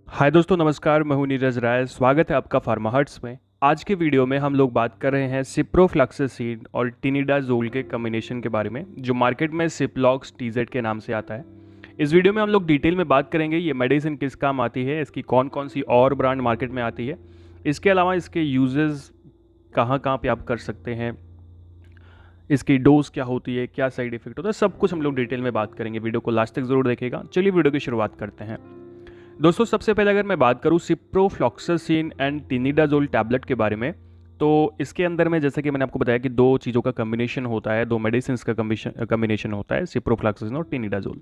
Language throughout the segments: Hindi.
हाय दोस्तों, नमस्कार। मैं हूं नीरज राय। स्वागत है आपका फार्मा हर्ट्स में। आज के वीडियो में हम लोग बात कर रहे हैं सिप्रोफ्लॉक्सासिन और टिनिडाजोल के कॉम्बिनेशन के बारे में, जो मार्केट में सिप्लॉक्स टीजेड के नाम से आता है। इस वीडियो में हम लोग डिटेल में बात करेंगे ये मेडिसिन किस काम आती है, इसकी कौन कौन सी और ब्रांड मार्केट में आती है, इसके अलावा इसके यूजेस कहाँ कहाँ पे आप कर सकते हैं, इसकी डोज क्या होती है, क्या साइड इफेक्ट होता है, सब कुछ हम लोग डिटेल में बात करेंगे। वीडियो को लास्ट तक जरूर देखेगा। चलिए वीडियो की शुरुआत करते हैं। दोस्तों, सबसे पहले अगर मैं बात करूं सिप्रोफ्लॉक्सासिन एंड टिनिडाजोल टैबलेट के बारे में, तो इसके अंदर में जैसे कि मैंने आपको बताया कि दो चीज़ों का कम्बिनेशन होता है, दो मेडिसिन का कम्बिनेशन होता है, सिप्रोफ्लॉक्सासिन और टिनिडाजोल।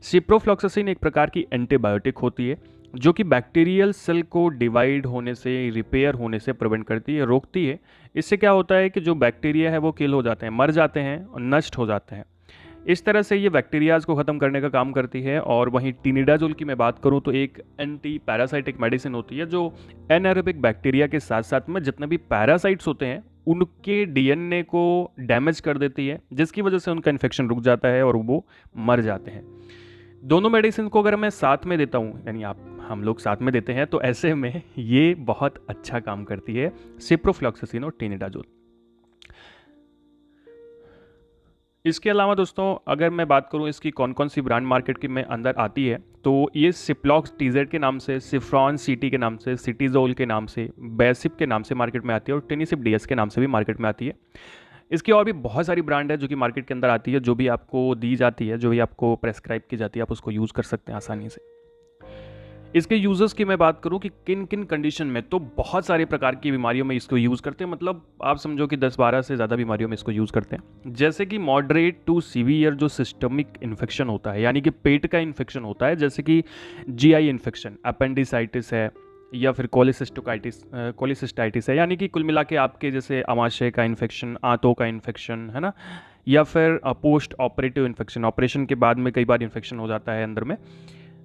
सिप्रोफ्लॉक्सासिन एक प्रकार की एंटीबायोटिक होती है जो कि बैक्टीरियल सेल को डिवाइड होने से, रिपेयर होने से प्रिवेंट करती है, रोकती है। इससे क्या होता है कि जो बैक्टीरिया है वो किल हो जाते हैं, मर जाते हैं और नष्ट हो जाते हैं। इस तरह से ये बैक्टीरियाज को ख़त्म करने का काम करती है। और वहीं टिनिडाजोल की मैं बात करूं तो एक एंटी पैरासाइटिक मेडिसिन होती है जो एनारोबिक बैक्टीरिया के साथ साथ में जितने भी पैरासाइट्स होते हैं उनके डीएनए को डैमेज कर देती है, जिसकी वजह से उनका इन्फेक्शन रुक जाता है और वो मर जाते हैं। दोनों मेडिसिन को अगर मैं साथ में देता हूँ, यानी आप हम लोग साथ में देते हैं, तो ऐसे में ये बहुत अच्छा काम करती है, सिप्रोफ्लॉक्सासिन और टिनिडाजोल। इसके अलावा दोस्तों, अगर मैं बात करूं इसकी कौन कौन सी ब्रांड मार्केट की में अंदर आती है, तो ये सिप्लॉक्स टीजेड के नाम से, सिफ्रॉन सीटी के नाम से, सिटीजोल के नाम से, बेसिप के नाम से मार्केट में आती है और टेनिसिप डीएस के नाम से भी मार्केट में आती है। इसकी और भी बहुत सारी ब्रांड है जो कि मार्केट के अंदर आती है, जो भी आपको दी जाती है, जो भी आपको प्रेस्क्राइब की जाती है, आप उसको यूज़ कर सकते हैं आसानी से। इसके यूज़र्स की मैं बात करूं कि किन किन कंडीशन में, तो बहुत सारे प्रकार की बीमारियों में इसको यूज़ करते हैं। मतलब आप समझो कि 10-12 से ज़्यादा बीमारियों में इसको यूज़ करते हैं। जैसे कि मॉडरेट टू सीवियर जो सिस्टमिक इन्फेक्शन होता है, यानी कि पेट का इन्फेक्शन होता है, जैसे कि जीआई इन्फेक्शन, अपेंडिसाइटिस है, या फिर कोलिसिस्टाइटिस है, यानी कि कुल मिला के आपके जैसे आमाशय का इन्फेक्शन, आंतों का इन्फेक्शन है ना, या फिर पोस्ट ऑपरेटिव इन्फेक्शन, ऑपरेशन के बाद में कई बार इन्फेक्शन हो जाता है अंदर में,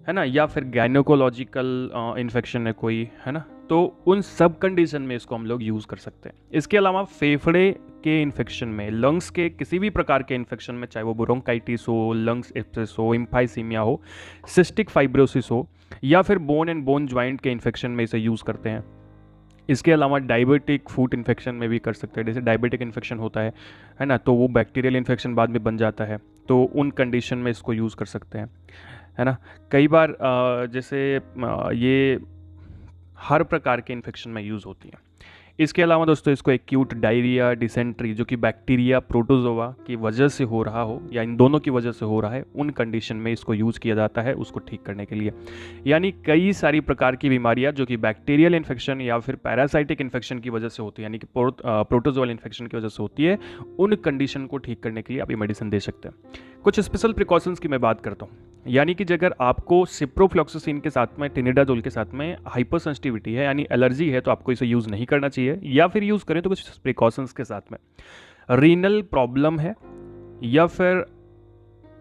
है ना, या फिर गायनोकोलॉजिकल इन्फेक्शन है कोई, है ना, तो उन सब कंडीशन में इसको हम लोग यूज़ कर सकते हैं। इसके अलावा फेफड़े के इन्फेक्शन में, लंग्स के किसी भी प्रकार के इन्फेक्शन में, चाहे वो ब्रोंकाइटिस हो, लंग्स एब्सेस हो, इम्फाइसीमिया हो, सिस्टिक फाइब्रोसिस हो, या फिर बोन एंड बोन ज्वाइंट के इन्फेक्शन में इसे यूज़ करते हैं। इसके अलावा डायबिटिक फूड इन्फेक्शन में भी कर सकते हैं। जैसे डायबिटिक इन्फेक्शन होता है ना, तो वो बैक्टीरियल इन्फेक्शन बाद में बन जाता है, तो उन कंडीशन में इसको यूज़ कर सकते हैं, है ना। कई बार जैसे ये हर प्रकार के इन्फेक्शन में यूज़ होती है। इसके अलावा दोस्तों, इसको एक्यूट डायरिया, डिसेंट्री, जो कि बैक्टीरिया प्रोटोजोआ की वजह से हो रहा हो या इन दोनों की वजह से हो रहा है, उन कंडीशन में इसको यूज़ किया जाता है उसको ठीक करने के लिए। यानी कई सारी प्रकार की बीमारियां जो कि बैक्टीरियल इन्फेक्शन या फिर पैरासाइटिक इन्फेक्शन की वजह से होती है, यानी कि प्रोटोजोअल इन्फेक्शन की वजह से होती है, उन कंडीशन को ठीक करने के लिए आप ये मेडिसिन दे सकते हैं। कुछ स्पेशल प्रिकॉशंस की मैं बात करता हूँ। यानी कि अगर आपको सिप्रोफ्लॉक्सासिन के साथ में, टिनिडाजोल के साथ में हाइपर सेंसिटिविटी है, यानी एलर्जी है, तो आपको इसे यूज़ नहीं करना चाहिए, या फिर यूज़ करें तो कुछ प्रिकॉशंस के साथ में। रीनल प्रॉब्लम है, या फिर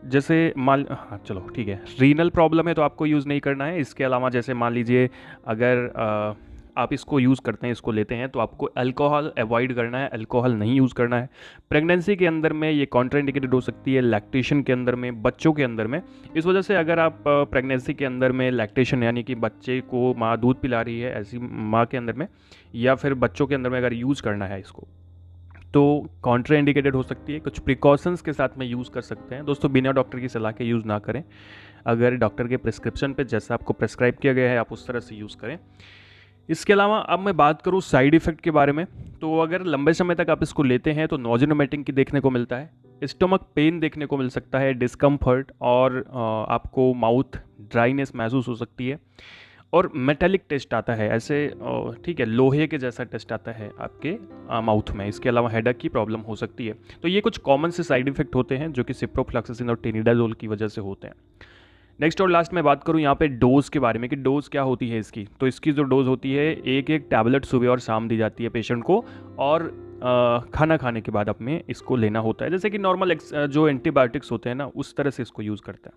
जैसे मान, हाँ चलो ठीक है, रीनल प्रॉब्लम है तो आपको यूज़ नहीं करना है। इसके अलावा जैसे मान लीजिए अगर आप इसको यूज़ करते हैं, इसको लेते हैं, तो आपको अल्कोहल अवॉइड करना है, अल्कोहल नहीं यूज़ करना है। प्रेगनेंसी के अंदर में ये कॉन्ट्राइंडिकेटेड हो सकती है, लैक्टेशन के अंदर में, बच्चों के अंदर में। इस वजह से अगर आप प्रेगनेंसी के अंदर में लैक्टेशन, यानी कि बच्चे को माँ दूध पिला रही है, ऐसी माँ के अंदर में या फिर बच्चों के अंदर में अगर यूज़ करना है इसको, तो कॉन्ट्राइंडिकेटेड हो सकती है। कुछ प्रिकॉशंस के साथ में यूज़ कर सकते हैं। दोस्तों, बिना डॉक्टर की सलाह के यूज़ ना करें। अगर डॉक्टर के प्रिस्क्रिप्शन पे जैसा आपको प्रेस्क्राइब किया गया है, आप उस तरह से यूज़ करें। इसके अलावा अब मैं बात करूँ साइड इफ़ेक्ट के बारे में, तो अगर लंबे समय तक आप इसको लेते हैं तो नोज़ल वोमिटिंग की देखने को मिलता है, स्टमक पेन देखने को मिल सकता है, डिस्कम्फर्ट, और आपको माउथ ड्राइनेस महसूस हो सकती है, और मेटेलिक टेस्ट आता है, ऐसे ठीक है, लोहे के जैसा टेस्ट आता है आपके माउथ में। इसके अलावा हेडेक की प्रॉब्लम हो सकती है। तो ये कुछ कॉमन से साइड इफेक्ट होते हैं जो कि सिप्रोफ्लॉक्सासिन और टिनिडाजोल की वजह से होते हैं। नेक्स्ट और लास्ट में बात करूं यहाँ पे डोज के बारे में कि डोज क्या होती है इसकी। तो इसकी जो डोज होती है, एक एक टैबलेट सुबह और शाम दी जाती है पेशेंट को, और खाना खाने के बाद हमें इसको लेना होता है, जैसे कि नॉर्मल जो एंटीबायोटिक्स होते हैं ना, उस तरह से इसको यूज़ करते हैं।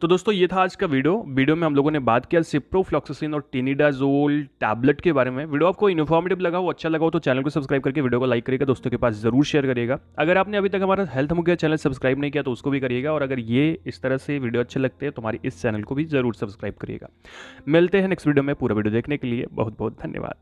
तो दोस्तों ये था आज का वीडियो में हम लोगों ने बात किया सिप्रोफ्लॉक्सासिन और टिनिडाजोल टैबलेट के बारे में। वीडियो आपको इन्फॉर्मेटिव लगा हो, अच्छा लगा हो तो चैनल को सब्सक्राइब करके वीडियो को लाइक करिएगा, दोस्तों के पास जरूर शेयर करिएगा। अगर आपने अभी तक हमारा हेल्थ मुख्य चैनल सब्सक्राइब नहीं किया तो उसको भी करिएगा, और अगर ये इस तरह से वीडियो अच्छे लगते हैं तो हमारे इस चैनल को भी जरूर सब्सक्राइब करिएगा। मिलते हैं नेक्स्ट वीडियो में। पूरा वीडियो देखने के लिए बहुत बहुत धन्यवाद।